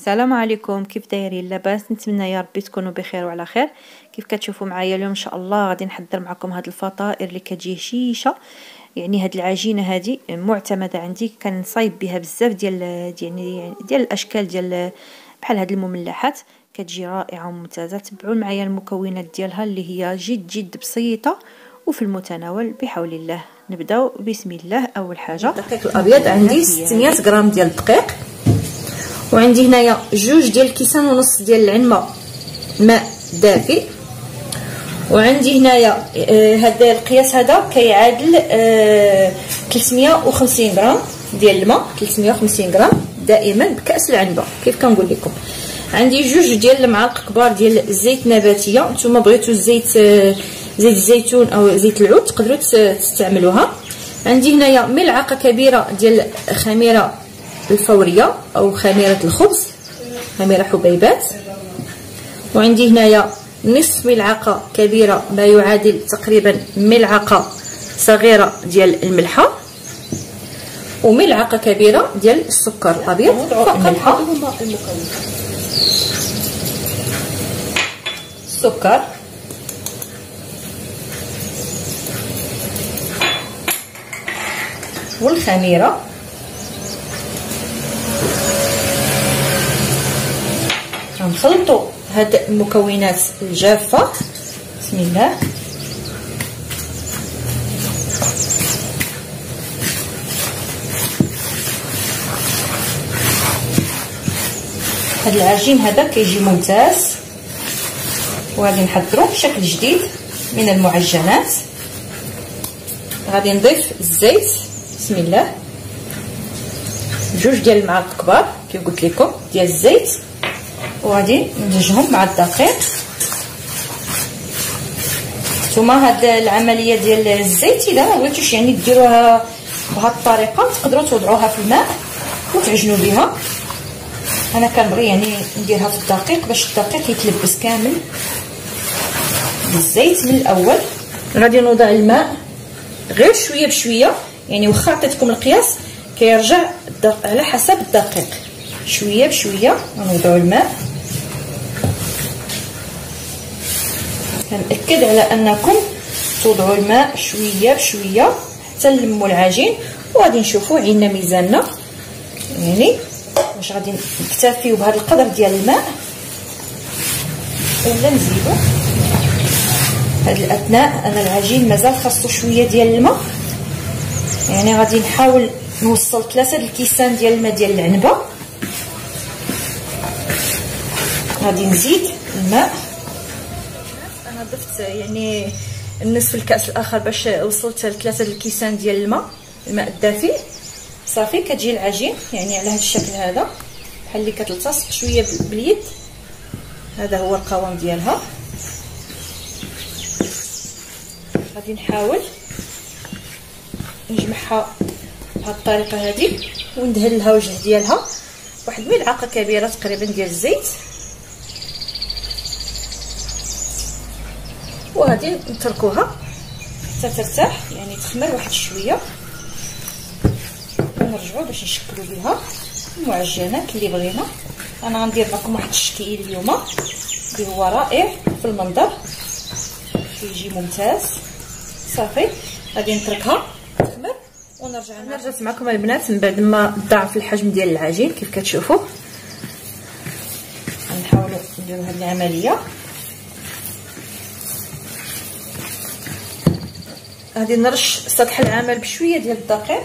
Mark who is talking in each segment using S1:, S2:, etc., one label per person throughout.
S1: السلام عليكم، كيف دايرين؟ لاباس؟ نتمنى يا ربي تكونوا بخير وعلى خير. كيف كتشوفوا معايا اليوم ان شاء الله غادي نحضر معكم هاد الفطائر اللي كتجي هشيشه. يعني هاد العجينه هادي معتمده عندي، كنصايب بها بزاف ديال الاشكال ديال بحال هاد المملحات، كتجي رائعه وممتازه. تبعوا معايا المكونات ديالها اللي هي جد بسيطه وفي المتناول بحول الله. نبداو بسم الله. اول حاجه
S2: الدقيق الابيض عندي 600 غرام ديال الدقيق، وعندي هنايا 2 ديال الكيسان ونص ديال العنبه ماء دافئ، وعندي هنايا هذا القياس هذا كيعادل 350 غرام ديال الماء، 350 غرام دائما بكاس العنبه كيف كنقول لكم. عندي 2 ديال المعالق كبار ديال الزيت نباتيه، نتوما بغيتو زيت الزيتون او زيت العود تقدروا تستعملوها. عندي هنايا ملعقه كبيره ديال خميره الفوريه او خميره الخبز، خميره حبيبات، وعندي هنايا نصف ملعقه كبيره ما يعادل تقريبا ملعقه صغيره ديال الملحه، وملعقه كبيره ديال السكر الابيض فقط. السكر والخميره غنخلطوا هاد المكونات الجافه. بسم الله. هاد العجين هذا كيجي ممتاز، وغادي نحضروا بشكل جديد من المعجنات. غادي نضيف الزيت. بسم الله. 2 ديال المعالق كبار كيف قلت لكم ديال الزيت، وغادي ندمجهم مع الدقيق. نتوما هاد العمليه ديال الزيت اذا ما بغيتوش يعني ديروها بهاد الطريقه تقدروا توضعوها في الماء وتعجنوا بها. انا كنبغي يعني نديرها في الدقيق باش الدقيق يتلبس كامل بالزيت من الاول. غادي نوضع الماء غير شويه بشويه، يعني واخا عطيتكم القياس كيرجع على حسب الدقيق، شويه بشويه غنوضعوا الماء. كنأكد على انكم توضعوا الماء شويه بشويه حتى نلموا العجين، وغادي نشوفوا عندنا ميزاننا يعني واش غادي نكتفيو بهذا القدر ديال الماء ولا نزيدو. هاد الاثناء انا العجين مازال خاصو شويه ديال الماء، يعني غادي نحاول نوصل 3 الكيسان ديال الماء ديال العنبه. غادي نزيد الماء. انا ضفت يعني النصف الكاس الاخر باش وصلت 3 الكيسان ديال الماء الدافئ. صافي كتجي العجين يعني على هذا الشكل هذا، بحال اللي كتلتصق شويه باليد. هذا هو القوام ديالها. غادي نحاول نجمعها بهذه الطريقه هذه وندهن لها وجه ديالها واحد ملعقه كبيره تقريبا ديال الزيت، وغادي نتركوها حتى ترتاح يعني تخمر واحد شويه، ونرجعوا باش نشكلوا بها المعجنات اللي بغينا. انا غندير لكم واحد الشكل اليوم اللي هو رائع في المنظر، كيجي ممتاز. صافي غادي نتركها تخمر ونرجع. رجعت معكم البنات من بعد ما ضاعف الحجم ديال العجين كيف كتشوفوا. غنحاولوا نديروا هذه العمليه. غادي نرش سطح العمل بشويه ديال الدقيق،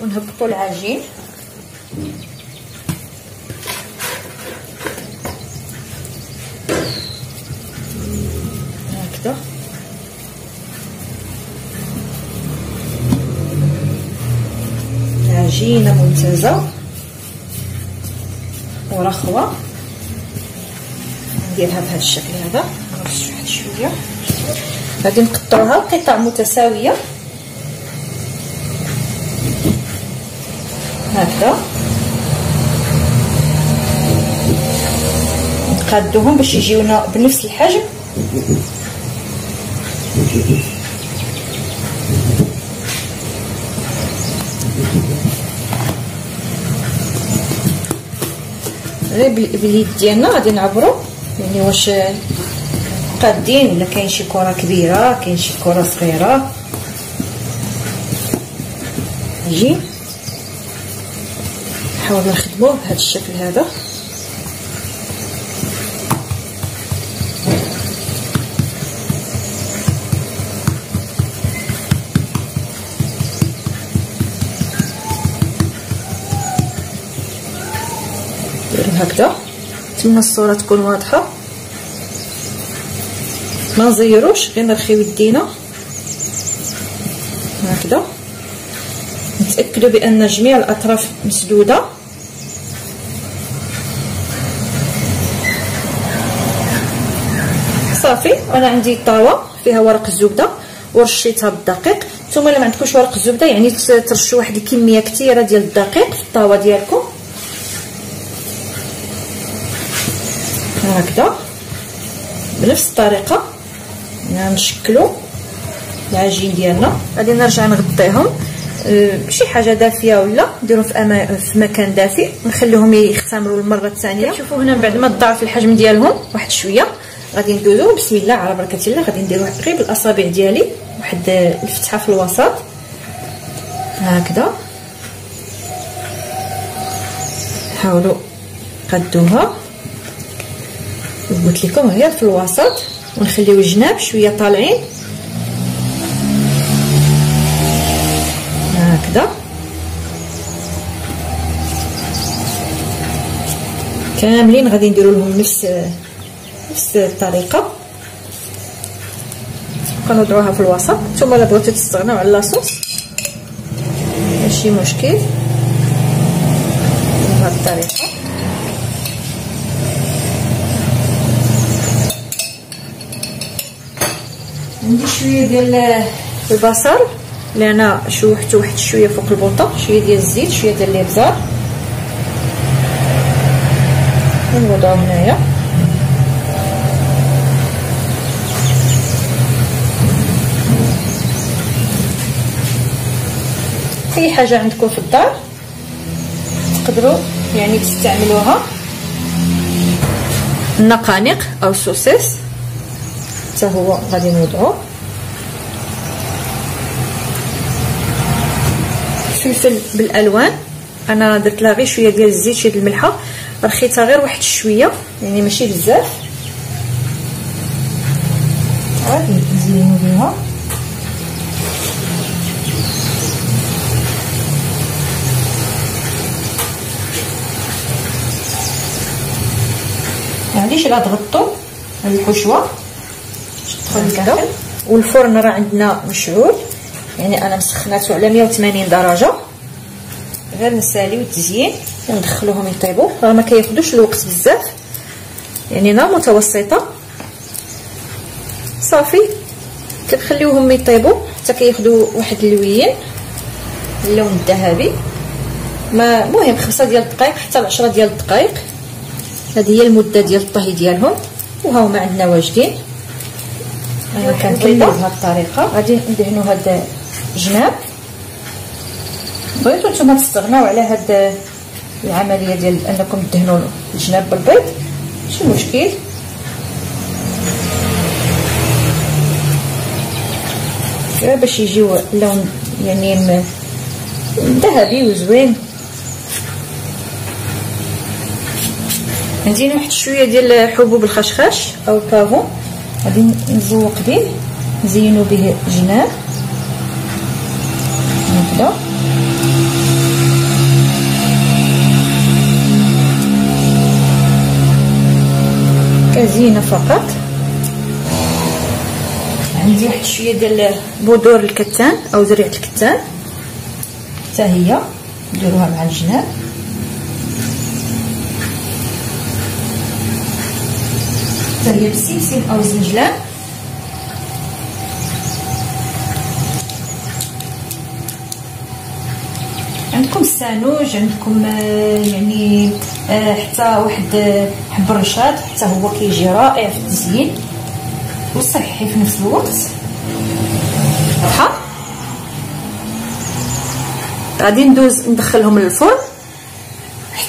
S2: ونهبطوا العجين هكذا. عجينه ممتازه ورخوه. نديرها بهذا الشكل هذا، نرش واحد شويه. غادي نقطعوها قطع متساويه هكذا، نقادوهم باش يجيونا بنفس الحجم. غير باليد ديالنا غادي نعبروا، يعني واش قادين ولا كاين شي كره كبيره كاين شي كره صغيره. نجي نحاول نخدموه بهذا الشكل هذا. هكذا. نتمنى الصوره تكون واضحه. ما نزيروش، غير نرخيو يدينا هكذا. نتاكدوا بان جميع الاطراف مسدوده. صافي. انا عندي طاوه فيها ورق الزبده ورشيتها بالدقيق. نتوما الا ما عندكمش ورق الزبده يعني ترشوا واحد الكميه كثيره ديال الدقيق في الطاوه ديالكم هكذا. بنفس الطريقه نشكلوا العجين ديالنا. غادي نرجع نغطيهم بشي حاجه دافيه ولا نديرهم في مكان دافئ، نخليهم يختمروا المره الثانيه. شوفوا هنا بعد ما ضاعف الحجم ديالهم واحد شويه غادي ندوزو بسم الله على بركه الله. غادي نديرو غير بالاصابع ديالي واحد الفتحه في الوسط هكذا. حاولوا قدوها قلت لكم غير في الوسط، ونخليو الجناب شويه طالعين هكذا. كاملين غادي نديروا لهم نفس الطريقه. كنوضعوها في الوسط. نتوما الا بغيتو تستغناو على لاصوص ماشي مشكل بهذه الطريقه. عندي شويه ديال البصل اللي انا شوحته واحد شويه فوق البوطه، شويه ديال الزيت، شويه ديال الابزار، ونوضعو هنايا. اي حاجه عندكم في الدار تقدروا يعني تستعملوها. النقانق او السوسيس حتى هو غادي نوضعوه. الفلفل بالالوان انا درت لها غير شويه ديال الزيت، شويه ديال الملحه، رخيتها غير واحد شويه يعني ماشي بزاف. غادي نزينو بها. معليش لا تغطوا الحشوه هكذا. والفرن راه عندنا مشعول، يعني انا مسخناته على 180 درجه. غير نساليو التزيين وندخلوهم يطيبوا، راه ما كياخذوش الوقت بزاف، يعني نار متوسطه. صافي كنخليوهم يطيبوا حتى كياخذوا واحد اللوين اللون الذهبي. ما مهم 5 ديال الدقائق حتى 10 ديال الدقائق، هذه هي المده ديال الطهي ديالهم. وها هما عندنا واجدين. انا كنكمل بهذه الطريقه. غادي ندهنوا هذا الجناب. بغيتو نتوما تستغناو على هاد العمليه ديال انكم تدهنوا الجناب بالبيض ماشي مشكل. باش يجيو اللون يعني ذهبي وزوين. عندي واحد شويه ديال حبوب الخشخاش او البافون، غادي نزوق به نزينو به الجناب هكذا. كزينه فقط. عندي واحد شويه ديال بذور الكتان او زريعه الكتان حتى هي نديروها مع الجناب. حتى هي بالسمسم او الزنجلان. عندكم السانوج، عندكم يعني حتى واحد حب الرشاد، حتى هو كيجي رائع في التزيين وصحي في نفس الوقت. واضحه. غادي ندوز ندخلهم للفرن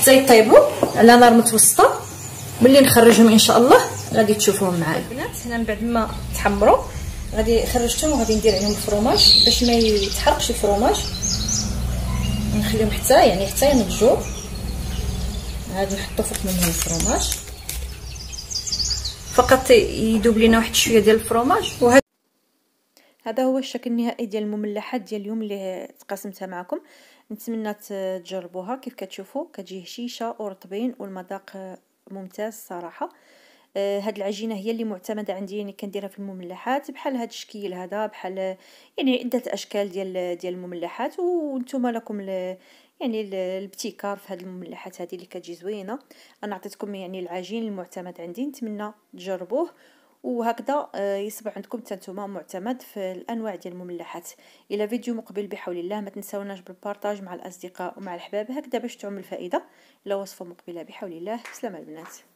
S2: حتى يطيبوا على نار متوسطه. ملي نخرجهم ان شاء الله غادي تشوفوهم معايا البنات. هنا من بعد ما تحمروا غادي خرجتهم وغادي ندير عليهم الفرماج باش ما يتحرقش الفرماج، نخليهم حتى ينضجوا. غادي نحطو فوق منهم الفرماج، فقط يذوب لينا واحد شويه ديال الفرماج.
S1: هذا هو الشكل النهائي ديال المملحات ديال اليوم اللي تقاسمتها معكم. نتمنى تجربوها. كيف كتشوفوا كتجي هشيشه ورطبين والمذاق ممتاز صراحه. هاد العجينه هي اللي معتمده عندي، يعني كنديرها في المملحات بحال هاد الشكل هذا، بحال يعني عده اشكال ديال المملحات، وانتم لكم يعني الابتكار في هاد المملحات هذه اللي كتجي زوينه. انا عطيتكم يعني العجين المعتمد عندي، نتمنى تجربوه وهكذا يصبح عندكم نتوما معتمد في الانواع ديال المملحات. الى فيديو مقبل بحول الله، ما تنساوناش بالبارطاج مع الاصدقاء ومع الحباب هكذا باش تعم الفائده. الى وصفه مقبله بحول الله. سلام البنات.